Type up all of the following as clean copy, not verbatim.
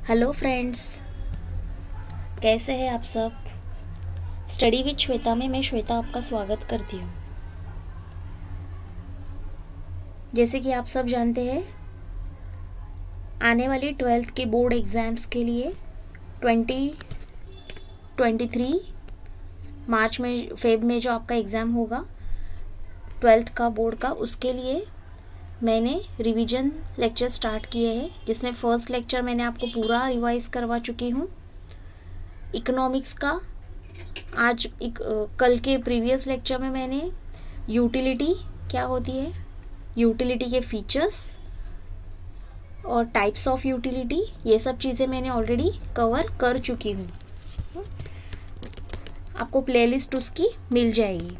Hello friends, कैसे हैं आप सब। स्टडी विद श्वेता में मैं श्वेता आपका स्वागत करती हूँ। जैसे कि आप सब जानते हैं, आने वाली 12th के बोर्ड एग्ज़ाम्स के लिए 2023 मार्च में फेब में जो आपका एग्ज़ाम होगा 12th का बोर्ड का, उसके लिए मैंने रिवीजन लेक्चर स्टार्ट किए हैं, जिसमें फर्स्ट लेक्चर मैंने आपको पूरा रिवाइज करवा चुकी हूँ इकोनॉमिक्स का। आज कल के प्रीवियस लेक्चर में मैंने यूटिलिटी क्या होती है, यूटिलिटी के फीचर्स और टाइप्स ऑफ यूटिलिटी, ये सब चीज़ें मैंने ऑलरेडी कवर कर चुकी हूँ। आपको प्लेलिस्ट उसकी मिल जाएगी।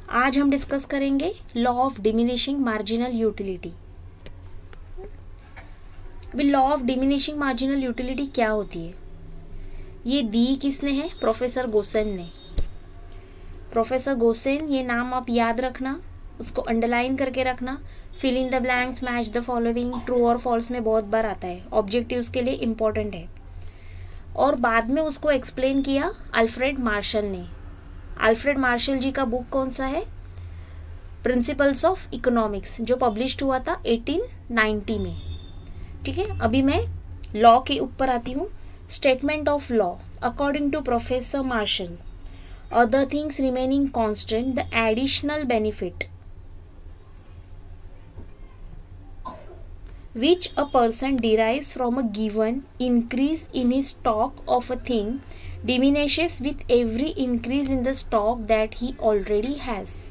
आज हम डिस्कस करेंगे law of diminishing marginal utility. अभी law of diminishing marginal utility क्या होती है, ये दी किसने है? प्रोफेसर गोसेन ने। प्रोफेसर गोसेन, ये नाम आप याद रखना, उसको अंडरलाइन करके रखना। Fill in the blanks, match the following, true और फॉल्स में बहुत बार आता है, ऑब्जेक्टिव उसके लिए इम्पोर्टेंट है। और बाद में उसको एक्सप्लेन किया अल्फ्रेड मार्शल ने। अल्फ्रेड मार्शल जी का बुक कौन सा है? प्रिंसिपल्स ऑफ इकोनॉमिक्स, जो पब्लिश्ड हुआ था 1890 में। ठीक है, अभी मैं लॉ के ऊपर आती हूँ। Statement of law according to professor Marshall, other things remaining constant, the additional benefit which a person derives from a given increase in his stock of a thing diminishes with every increase in the stock that he already has.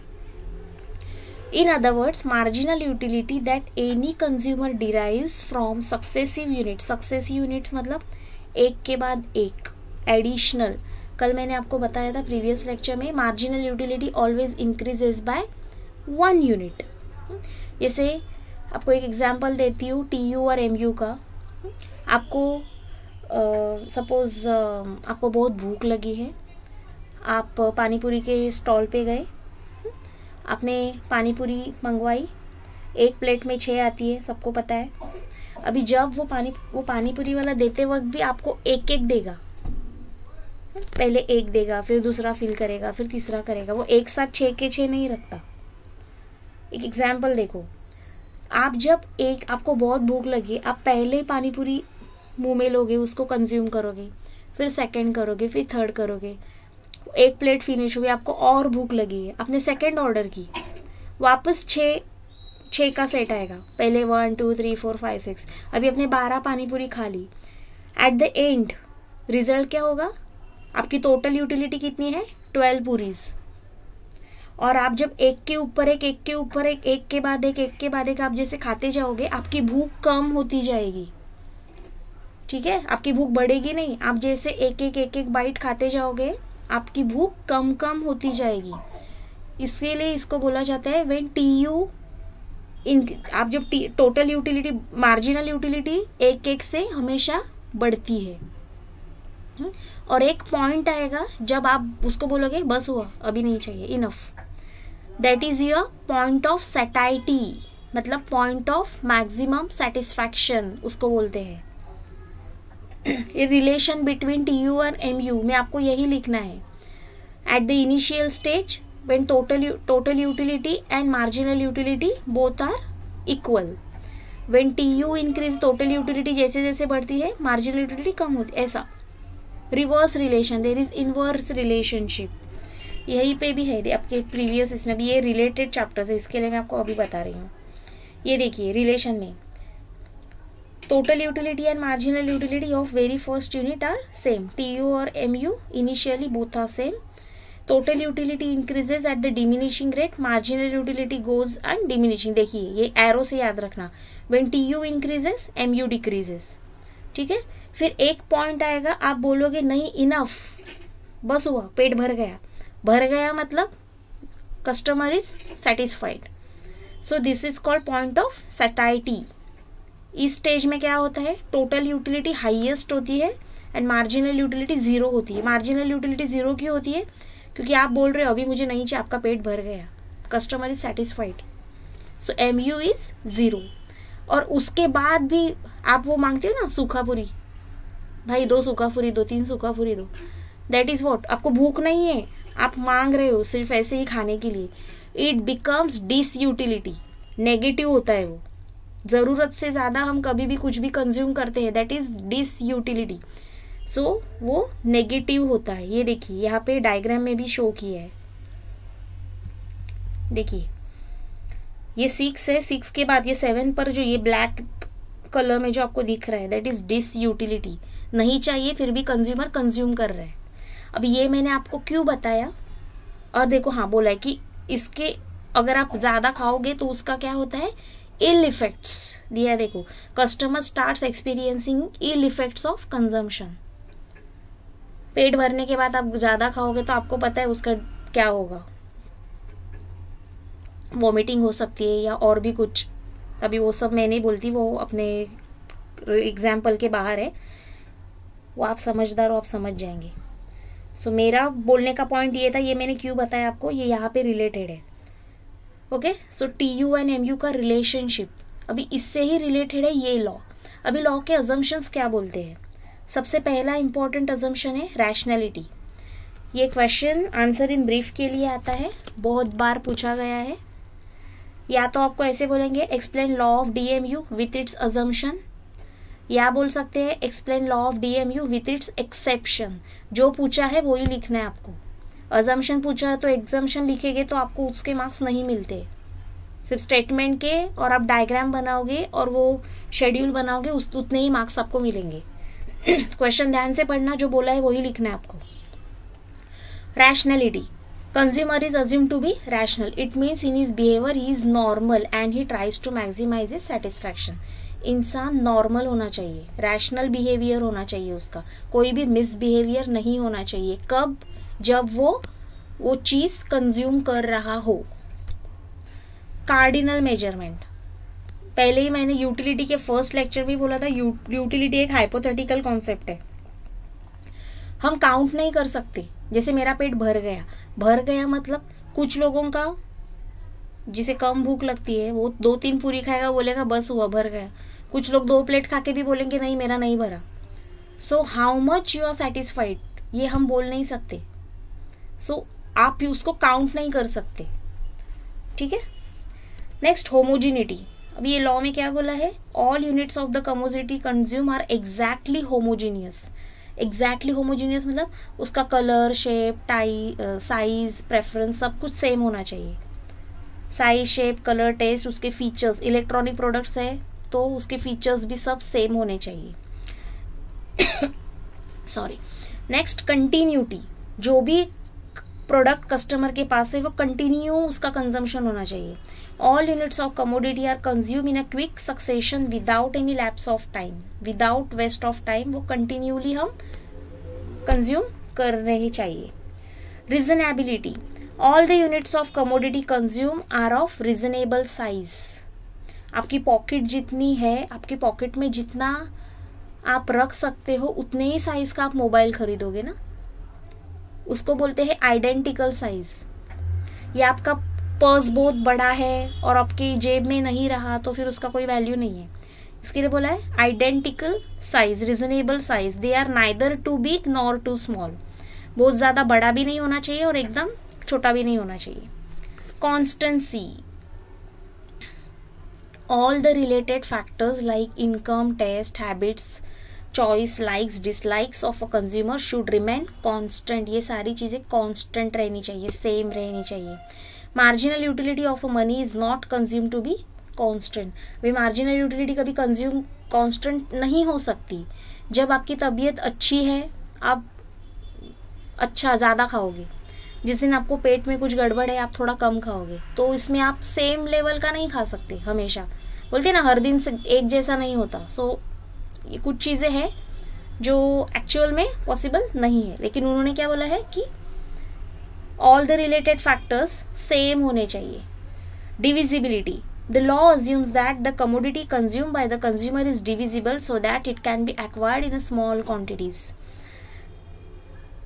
In other words, marginal utility that any consumer derives from successive units. Successive units मतलब एक के बाद एक, additional। कल मैंने आपको बताया था प्रीवियस लेक्चर में, marginal utility always increases by 1 unit। जैसे आपको एक एग्जांपल देती हूँ TU और MU का। आपको सपोज आपको बहुत भूख लगी है, आप पानीपुरी के स्टॉल पे गए, आपने पानीपुरी मंगवाई। एक प्लेट में 6 आती है, सबको पता है। अभी जब वो पानीपुरी वाला देते वक्त भी आपको एक एक देगा, पहले एक देगा, फिर दूसरा फिल करेगा, फिर तीसरा करेगा। वो एक साथ 6 के 6 नहीं रखता। एक एग्जांपल देखो, आप जब आपको बहुत भूख लगी, आप पहले पानीपुरी मुंह में लोगे, उसको कंज्यूम करोगे, फिर सेकंड करोगे, फिर थर्ड करोगे। एक प्लेट फिनिश हुई, आपको और भूख लगी है, आपने सेकंड ऑर्डर की, वापस 6 का सेट आएगा। पहले 1 2 3 4 5 6, अभी आपने 12 पानीपुरी खा ली। एट द एंड रिजल्ट क्या होगा? आपकी टोटल यूटिलिटी कितनी है? 12 पूरीज। और आप जब एक के ऊपर एक, एक के ऊपर एक के बाद एक के बाद एक आप जैसे खाते जाओगे, आपकी भूख कम होती जाएगी। ठीक है, आपकी भूख बढ़ेगी नहीं। आप जैसे एक एक बाइट खाते जाओगे, आपकी भूख कम होती जाएगी। इसके लिए इसको बोला जाता है व्हेन TU आप जब टोटल यूटिलिटी, मार्जिनल यूटिलिटी एक से हमेशा बढ़ती है। और एक पॉइंट आएगा जब आप उसको बोलोगे बस हुआ, अभी नहीं चाहिए, enough. That is your point of satiety, मतलब पॉइंट ऑफ मैक्सिमम सेटिस्फैक्शन उसको बोलते हैं। ये रिलेशन बिटवीन TU और MU में आपको यही लिखना है। At the initial stage when total utility and marginal utility both are equal, when TU increase, total utility जैसे जैसे बढ़ती है, मार्जिनल यूटिलिटी कम होती है। ऐसा reverse relation, there is inverse relationship. यहीं पे भी है आपके प्रीवियस, इसमें भी ये रिलेटेड चैप्टर्स है, इसके लिए मैं आपको अभी बता रही हूँ। ये देखिए, रिलेशन में total utility and marginal utility of very first unit are same. TU और MU initially both are same. Total utility increases at the diminishing rate, marginal utility goes and diminishing. देखिए ये एरो से याद रखना, when TU increases MU decreases. ठीक है, फिर एक पॉइंट आएगा, आप बोलोगे नहीं इनफ, बस हुआ, पेट भर गया मतलब customer is satisfied. So this is called point of satiety. इस स्टेज में क्या होता है? टोटल यूटिलिटी हाईएस्ट होती है एंड मार्जिनल यूटिलिटी 0 होती है। मार्जिनल यूटिलिटी 0 क्यों होती है? क्योंकि आप बोल रहे हो अभी मुझे नहीं चाहिए, आपका पेट भर गया, customer is satisfied. So MU is 0। और उसके बाद भी आप वो मांगते हो ना सूखा पूरी, भाई 2 सूखा पूरी दो, 3 सूखा पूरी दो, दैट इज व्हाट, आपको भूख नहीं है, आप मांग रहे हो सिर्फ ऐसे ही खाने के लिए, इट बिकम्स डिसयूटिलिटी, नेगेटिव होता है वो। जरूरत से ज्यादा हम कभी भी कुछ भी कंज्यूम करते हैं, दैट इज डिसयूटिलिटी, सो वो नेगेटिव होता है। ये देखिए यहाँ पे डायग्राम में भी शो किया है, देखिए ये 6 है, 6 के बाद ये 7 पर जो ये ब्लैक कलर में जो आपको दिख रहा है, दैट इज डिसयूटिलिटी, नहीं चाहिए फिर भी कंज्यूमर कंज्यूम कर रहा है। अब ये मैंने आपको क्यों बताया, और देखो हाँ बोला है कि इसके अगर आप ज्यादा खाओगे तो उसका क्या होता है, इल इफेक्ट्स दिया, देखो customer starts experiencing ill effects of consumption. पेट भरने के बाद आप ज्यादा खाओगे तो आपको पता है उसका क्या होगा, वॉमिटिंग हो सकती है या और भी कुछ, अभी वो सब मैं नहीं बोलती, वो अपने एग्जाम्पल के बाहर है, वो आप समझदार हो, आप समझ जाएंगे। सो मेरा बोलने का पॉइंट ये था, ये मैंने क्यों बताया आपको, ये यहाँ पे रिलेटेड है। Okay, so TU and MU का रिलेशनशिप अभी इससे ही रिलेटेड है ये लॉ। अभी लॉ के अजम्पशंस क्या बोलते हैं, सबसे पहला इंपॉर्टेंट अजम्पशन है रैशनैलिटी। ये क्वेश्चन आंसर इन ब्रीफ के लिए आता है, बहुत बार पूछा गया है। या तो आपको ऐसे बोलेंगे explain law of DMU with its assumption, या बोल सकते हैं explain law of DMU with its exception. जो पूछा है वही लिखना है आपको, अजम्पशन पूछा है तो एग्जम्पशन लिखेंगे तो आपको उसके मार्क्स नहीं मिलते, सिर्फ स्टेटमेंट के और आप डायग्राम बनाओगे और वो शेड्यूल बनाओगे उतने ही मार्क्स आपको मिलेंगे। क्वेश्चन ध्यान से पढ़ना, जो बोला है वही लिखना है आपको। Rationality, consumer is assumed to be rational. It means in his behavior he is normal and he tries to maximize his satisfaction. इंसान नॉर्मल होना चाहिए, रैशनल बिहेवियर होना चाहिए उसका, कोई भी मिसबिहेवियर नहीं होना चाहिए। कब, जब वो चीज कंज्यूम कर रहा हो। कार्डिनल मेजरमेंट, पहले ही मैंने यूटिलिटी के फर्स्ट लेक्चर भी बोला था, यूटिलिटी एक हाइपोथेटिकल कॉन्सेप्ट है, हम काउंट नहीं कर सकते। जैसे मेरा पेट भर गया मतलब कुछ लोगों का जिसे कम भूख लगती है वो 2-3 पूरी खाएगा, बोलेगा बस हुआ भर गया। कुछ लोग 2 प्लेट खा के भी बोलेंगे नहीं मेरा नहीं भरा। So how much you are satisfied ये हम बोल नहीं सकते, सो आप उसको काउंट नहीं कर सकते, ठीक है। नेक्स्ट होमोजिनिटी, अब ये लॉ में क्या बोला है, all units of the commodity consume are exactly homogeneous. Exactly homogeneous मतलब उसका कलर, शेप, साइज, प्रेफरेंस सब कुछ सेम होना चाहिए। साइज, शेप, कलर, टेस्ट, उसके फीचर्स, इलेक्ट्रॉनिक प्रोडक्ट्स है तो उसके फीचर्स भी सब सेम होने चाहिए। सॉरी। नेक्स्ट कंटिन्यूटी, जो भी प्रोडक्ट कस्टमर के पास है वो कंटिन्यू उसका कंजम्पशन होना चाहिए। All units of commodity are consume in a quick succession without any lapse of time, without waste of time, वो कंटिन्यूली हम कंज्यूम कर रहे चाहिए। Reasonability, all the units of commodity consume are of reasonable size. आपकी pocket जितनी है, आपकी pocket में जितना आप रख सकते हो उतने ही साइज का आप मोबाइल खरीदोगे ना, उसको बोलते हैं आइडेंटिकल साइज। या आपका पर्स बहुत बड़ा है और आपकी जेब में नहीं रहा तो फिर उसका कोई वैल्यू नहीं है, इसके लिए बोला है identical size, reasonable size. They are neither too big nor too small, बहुत ज्यादा बड़ा भी नहीं होना चाहिए और एकदम छोटा भी नहीं होना चाहिए। Constancy, all the related factors like income, taste, habits, choice, likes, dislikes of a consumer should remain constant. ये सारी चीजें कांस्टेंट रहनी चाहिए, सेम रहनी चाहिए। Marginal utility of a money is not consume to be constant. वे marginal utility कभी consume constant नहीं हो सकती। जब आपकी तबीयत अच्छी है आप अच्छा ज़्यादा खाओगे, जिस दिन आपको पेट में कुछ गड़बड़ है आप थोड़ा कम खाओगे, तो इसमें आप सेम लेवल का नहीं खा सकते हमेशा। बोलते ना हर दिन से एक जैसा नहीं होता। सो ये कुछ चीज़ें हैं जो एक्चुअल में पॉसिबल नहीं है, लेकिन उन्होंने क्या बोला है कि all the related factors same होने चाहिए। Divisibility, the law assumes that the commodity consume by the consumer is divisible so that it can be acquired in a small quantities.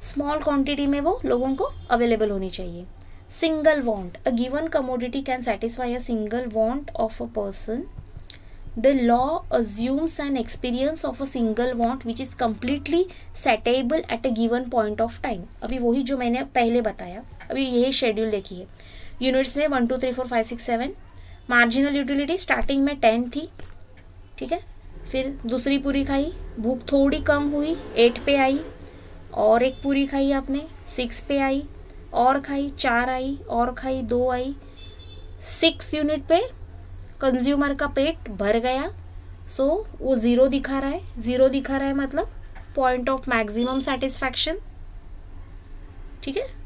Small quantity में वो लोगों को अवेलेबल होनी चाहिए। Single want, a given commodity can satisfy a single want of a person The law assumes an experience of a single want which is completely setable at a given point of time. अभी वही जो मैंने पहले बताया, अभी यही schedule देखिए. Units में 1 2 3 4 5 6 7. मार्जिनल यूटिलिटी स्टार्टिंग में 10 थी, ठीक है. फिर दूसरी पूरी खाई, भूख थोड़ी कम हुई, 8 पे आई. और एक पूरी खाई आपने, 6 पे आई. और खाई, 4 आई. और खाई, 2 आई. 6 यूनिट पे कंज्यूमर का पेट भर गया. सो वो 0 दिखा रहा है. 0 दिखा रहा है मतलब पॉइंट ऑफ मैक्सिमम सेटिस्फैक्शन, ठीक है.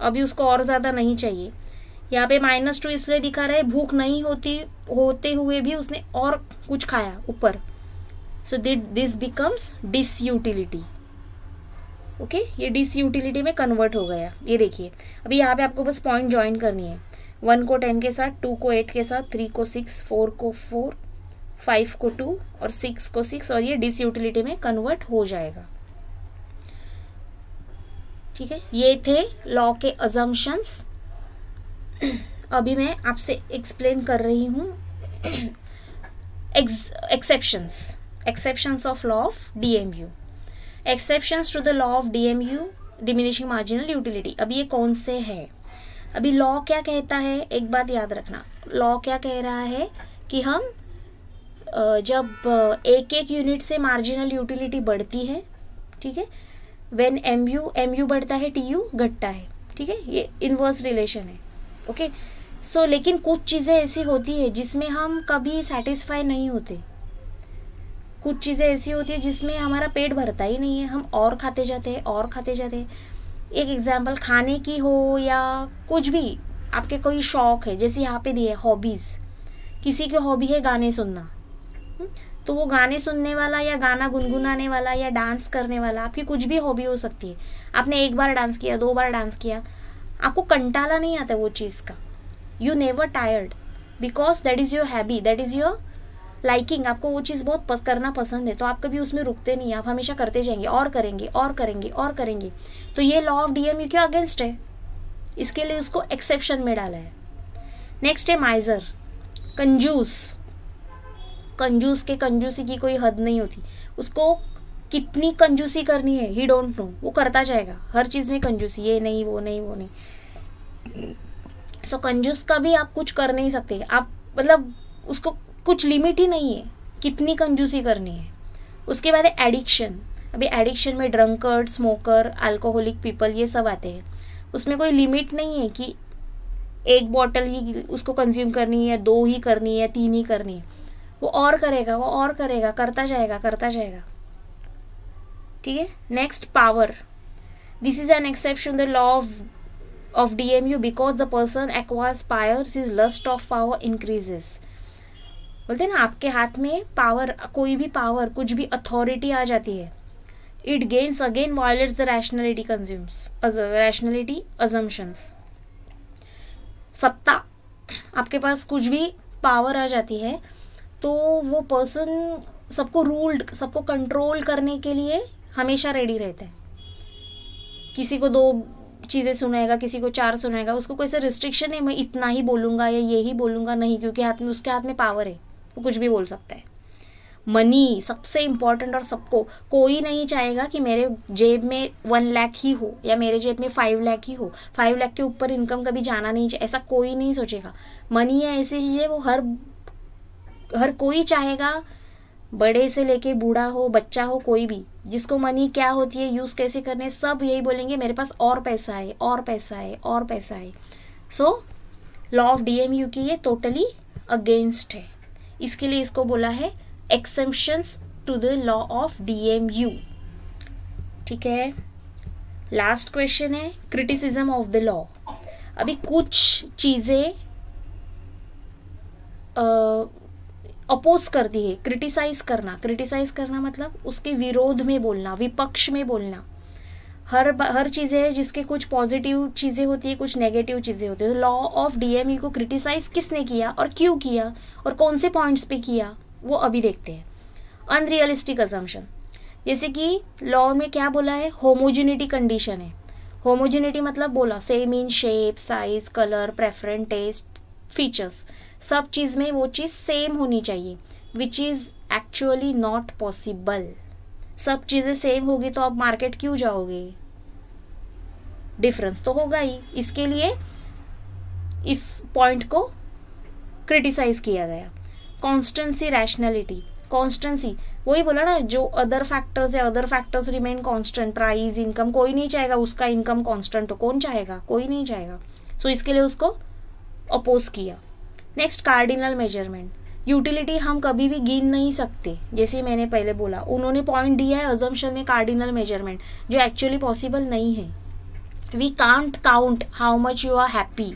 अभी उसको और ज़्यादा नहीं चाहिए. यहाँ पे -2 इसलिए दिखा रहा है, भूख नहीं होते हुए भी उसने और कुछ खाया ऊपर. So this becomes disutility. Okay, ये डिसयूटिलिटी में कन्वर्ट हो गया. ये देखिए, अभी यहाँ पे आपको बस पॉइंट ज्वाइन करनी है. 1 को 10 के साथ, 2 को 8 के साथ, 3 को 6, 4 को 4, 5 को 2 और 6 को 6, और ये डिसयूटिलिटी में कन्वर्ट हो जाएगा. ठीक है, ये थे लॉ के अजम्पशंस. अभी मैं आपसे एक्सप्लेन कर रही हूँ exceptions of law of DMU. Exceptions to the law of DMU, diminishing marginal utility. अभी ये कौन से है? अभी लॉ क्या कहता है, एक बात याद रखना. लॉ क्या कह रहा है कि हम जब एक यूनिट से मार्जिनल यूटिलिटी बढ़ती है, ठीक है, व्हेन MU बढ़ता है TU घटता है, ठीक है. ये इनवर्स रिलेशन है. ओके, सो लेकिन कुछ चीज़ें ऐसी होती है जिसमें हम कभी सेटिस्फाई नहीं होते. कुछ चीज़ें ऐसी होती है जिसमें हमारा पेट भरता ही नहीं है, हम और खाते जाते हैं, और खाते जाते हैं. एक एग्जाम्पल खाने की हो या कुछ भी, आपके कोई शौक है, जैसे यहाँ पे दिए हॉबीज़. किसी की हॉबी है गाने सुनना, तो वो गाने सुनने वाला या गाना गुनगुनाने वाला या डांस करने वाला, आपकी कुछ भी हॉबी हो सकती है. आपने एक बार डांस किया, 2 बार डांस किया, आपको कंटाला नहीं आता वो चीज़ का. You never tired because that is your hobby, that is your liking. आपको वो चीज़ बहुत करना पसंद है, तो आप कभी उसमें रुकते नहीं, आप हमेशा करते जाएंगे, और करेंगे और करेंगे और करेंगे. तो ये लॉ ऑफ DMU के अगेंस्ट है, इसके लिए उसको एक्सेप्शन में डाला है. नेक्स्ट है माइजर, कंजूस. कंजूस के कंजूसी की कोई हद नहीं होती. उसको कितनी कंजूसी करनी है ही डोंट नो, वो करता जाएगा. हर चीज़ में कंजूसी, ये नहीं वो नहीं वो नहीं. सो कंजूस का भी आप कुछ कर नहीं सकते. आप मतलब उसको कुछ लिमिट ही नहीं है कितनी कंजूसी करनी है. उसके बाद है एडिक्शन. अभी एडिक्शन में ड्रंकर्ड, स्मोकर, अल्कोहलिक पीपल, ये सब आते हैं. उसमें कोई लिमिट नहीं है कि 1 बॉटल ही उसको कंज्यूम करनी है, 2 ही करनी है, 3 ही करनी है. वो और करेगा, वो और करेगा, करता जाएगा करता जाएगा. ठीक है. Next, power. This is an exception the law of DMU because the person acquires powers, his lust of power increases. बोलते ना, आपके हाथ में पावर, कोई भी पावर, कुछ भी अथॉरिटी आ जाती है, it gains again violets the rationality consumes, rationality assumptions. सत्ता, आपके पास कुछ भी पावर आ जाती है तो वो पर्सन सबको सबको कंट्रोल करने के लिए हमेशा रेडी रहता है. किसी को 2 चीज़ें सुनाएगा, किसी को 4 सुनाएगा. उसको कोई सा रिस्ट्रिक्शन है, मैं इतना ही बोलूँगा या ये ही बोलूँगा, नहीं, क्योंकि उसके हाथ में पावर है, वो कुछ भी बोल सकता है. मनी सबसे इम्पॉर्टेंट, और सबको, कोई नहीं चाहेगा कि मेरे जेब में 1 लाख ही हो या मेरे जेब में 5 लाख ही हो. 5 लाख के ऊपर इनकम कभी जाना नहीं चाहिए, ऐसा कोई नहीं सोचेगा. मनी है ऐसी चीज़ है, वो हर कोई चाहेगा, बड़े से लेके बूढ़ा हो, बच्चा हो, कोई भी, जिसको मनी क्या होती है, यूज़ कैसे करने, सब यही बोलेंगे मेरे पास और पैसा है, और पैसा है, और पैसा है. सो लॉ ऑफ DMU की ये टोटली अगेंस्ट है. इसके लिए इसको बोला है exceptions to the law of DMU. ठीक है. लास्ट क्वेश्चन है क्रिटिसिज्म ऑफ द लॉ. अभी कुछ चीज़ें अपोज करती है. क्रिटिसाइज करना मतलब उसके विरोध में बोलना, विपक्ष में बोलना. हर चीज़ें है जिसके कुछ पॉजिटिव चीज़ें होती है, कुछ नेगेटिव चीज़ें होती है. लॉ ऑफ DMU को क्रिटिसाइज किसने किया और क्यों किया और कौन से पॉइंट्स पे किया, वो अभी देखते हैं. अनरियलिस्टिक अजम्पशन, जैसे कि लॉ में क्या बोला है, होमोजिनिटी कंडीशन है. होमोजिनिटी मतलब बोला same in shape, size, colour, preference, taste, features. सब चीज़ में वो चीज़ सेम होनी चाहिए, which is actually not possible. सब चीज़ें सेम होगी तो आप मार्केट क्यों जाओगे, डिफरेंस तो होगा ही। इसके लिए इस पॉइंट को क्रिटिसाइज किया गया। कॉन्स्टेंसी, रैशनैलिटी, कॉन्स्टेंसी वही बोला ना, जो अदर फैक्टर्स है, other factors remain constant, price, income, कोई नहीं चाहेगा उसका इनकम कांस्टेंट हो, कौन चाहेगा, कोई नहीं चाहेगा। सो इसके लिए उसको अपोज किया। नेक्स्ट, कार्डिनल मेजरमेंट, यूटिलिटी हम कभी भी गिन नहीं सकते, जैसे मैंने पहले बोला, उन्होंने पॉइंट दिया है अजम्पशन में कार्डिनल मेजरमेंट, जो एक्चुअली पॉसिबल नहीं है। We can't count how much you are happy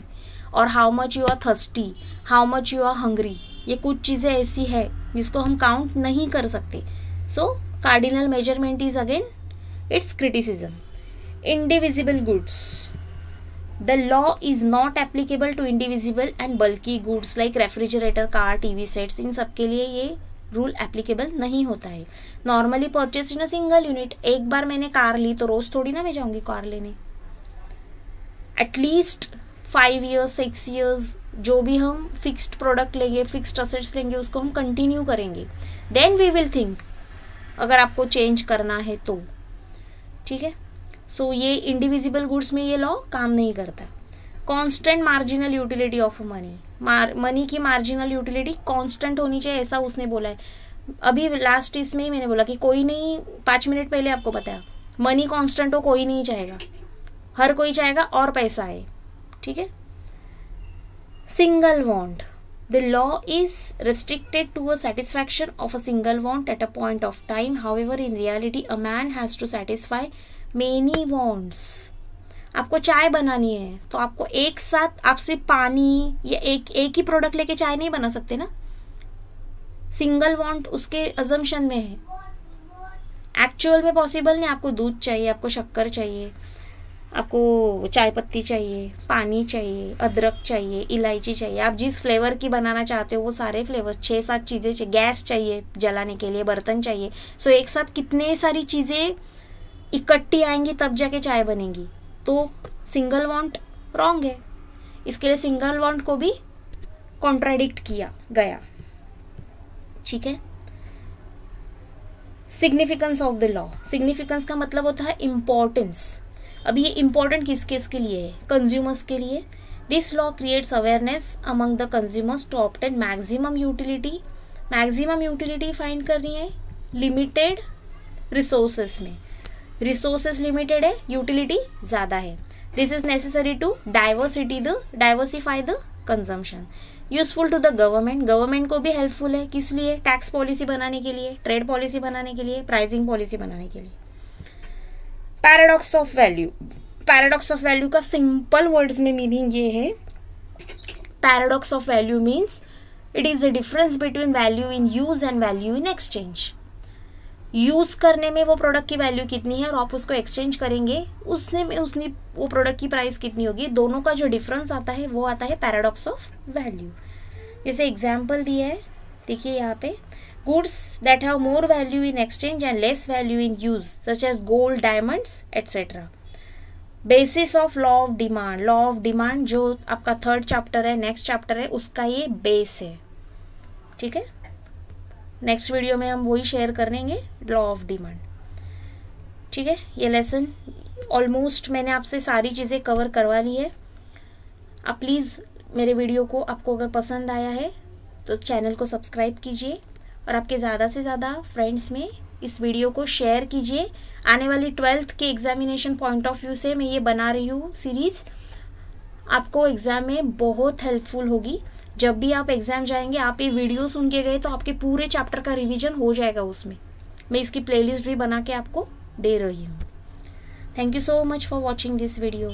और how much you are thirsty, how much you are hungry. ये कुछ चीज़ें ऐसी है जिसको हम काउंट नहीं कर सकते। So cardinal measurement is again its criticism. Indivisible goods, the law is not applicable to indivisible and bulky goods like refrigerator, car, TV sets, इन सब के लिए ये रूल एप्लीकेबल नहीं होता है। Normally purchase in a single unit, एक बार मैंने कार ली तो रोज थोड़ी ना मैं जाऊंगी कार लेने। एटलीस्ट 5 years 6 years जो भी हम फिक्स्ड प्रोडक्ट लेंगे, फिक्स्ड असेट्स लेंगे, उसको हम कंटिन्यू करेंगे, देन वी विल थिंक अगर आपको चेंज करना है तो, ठीक है। सो ये इंडिविजिबल गुड्स में ये लॉ काम नहीं करता। Constant marginal utility of money, money की मार्जिनल यूटिलिटी कांस्टेंट होनी चाहिए, ऐसा उसने बोला है। अभी लास्ट इसमें ही मैंने बोला कि कोई नहीं, 5 मिनट पहले आपको बताया, मनी कांस्टेंट हो कोई नहीं चाहेगा, हर कोई चाहेगा और पैसा है, ठीक है। Single want, the law is restricted to a satisfaction of a single want at a point of time. However, in reality, a man has to satisfy many wants. आपको चाय बनानी है तो आपको एक साथ आप सिर्फ पानी या एक ही प्रोडक्ट लेके चाय नहीं बना सकते ना। सिंगल वांट उसके अजम्पशन में है, एक्चुअल में पॉसिबल नहीं। आपको दूध चाहिए, आपको शक्कर चाहिए, आपको चाय पत्ती चाहिए, पानी चाहिए, अदरक चाहिए, इलायची चाहिए, आप जिस फ्लेवर की बनाना चाहते हो वो सारे फ्लेवर्स, 6-7 चीज़ें चाहिए, गैस चाहिए जलाने के लिए, बर्तन चाहिए। सो एक साथ कितने सारी चीज़ें इकट्ठी आएंगी तब जाके चाय बनेगी। तो सिंगल वांट रॉन्ग है, इसके लिए सिंगल वांट को भी कॉन्ट्राडिक्ट किया गया, ठीक है। Significance of the law, significance का मतलब होता है इम्पोर्टेंस। अभी ये इम्पोर्टेंट किस किस के लिए है, कंज्यूमर्स के लिए। This law creates awareness among the consumers to obtain maximum utility. Maximum utility find करनी है लिमिटेड रिसोर्सेस में, रिसोर्सेस लिमिटेड है, यूटिलिटी ज़्यादा है। This is necessary to diversify the consumption. Useful to the government, government को भी helpful है, किस लिए, टैक्स पॉलिसी बनाने के लिए, ट्रेड पॉलिसी बनाने के लिए, प्राइसिंग पॉलिसी बनाने के लिए। Paradox of value, paradox of value का सिंपल वर्ड्स में मीनिंग ये है, paradox of value means it is the difference between value in use and value in exchange. Use करने में वो प्रोडक्ट की वैल्यू कितनी है और आप उसको एक्सचेंज करेंगे उसने वो प्रोडक्ट की प्राइस कितनी होगी, दोनों का जो डिफरेंस आता है वो आता है पैराडॉक्स ऑफ वैल्यू। जैसे एग्जाम्पल दिया है, देखिए यहाँ पे, goods that have more value in exchange and less value in use such as gold, diamonds etc. basis of law of demand, law of demand जो आपका 3rd चैप्टर है, next chapter है, उसका ये बेस है, ठीक है। नेक्स्ट वीडियो में हम वही शेयर करेंगे, लॉ ऑफ डिमांड, ठीक है। ये लेसन ऑलमोस्ट मैंने आपसे सारी चीज़ें कवर करवा ली है। आप प्लीज़ मेरे वीडियो को, आपको अगर पसंद आया है तो चैनल को सब्सक्राइब कीजिए और आपके ज़्यादा से ज़्यादा फ्रेंड्स में इस वीडियो को शेयर कीजिए। आने वाली 12th के एग्जामिनेशन पॉइंट ऑफ व्यू से मैं ये बना रही हूँ सीरीज़, आपको एग्ज़ाम में बहुत हेल्पफुल होगी। जब भी आप एग्ज़ाम जाएंगे, आप ये वीडियो सुन के गए तो आपके पूरे चैप्टर का रिवीजन हो जाएगा उसमें। मैं इसकी प्लेलिस्ट भी बना के आपको दे रही हूँ। Thank you so much for watching this video.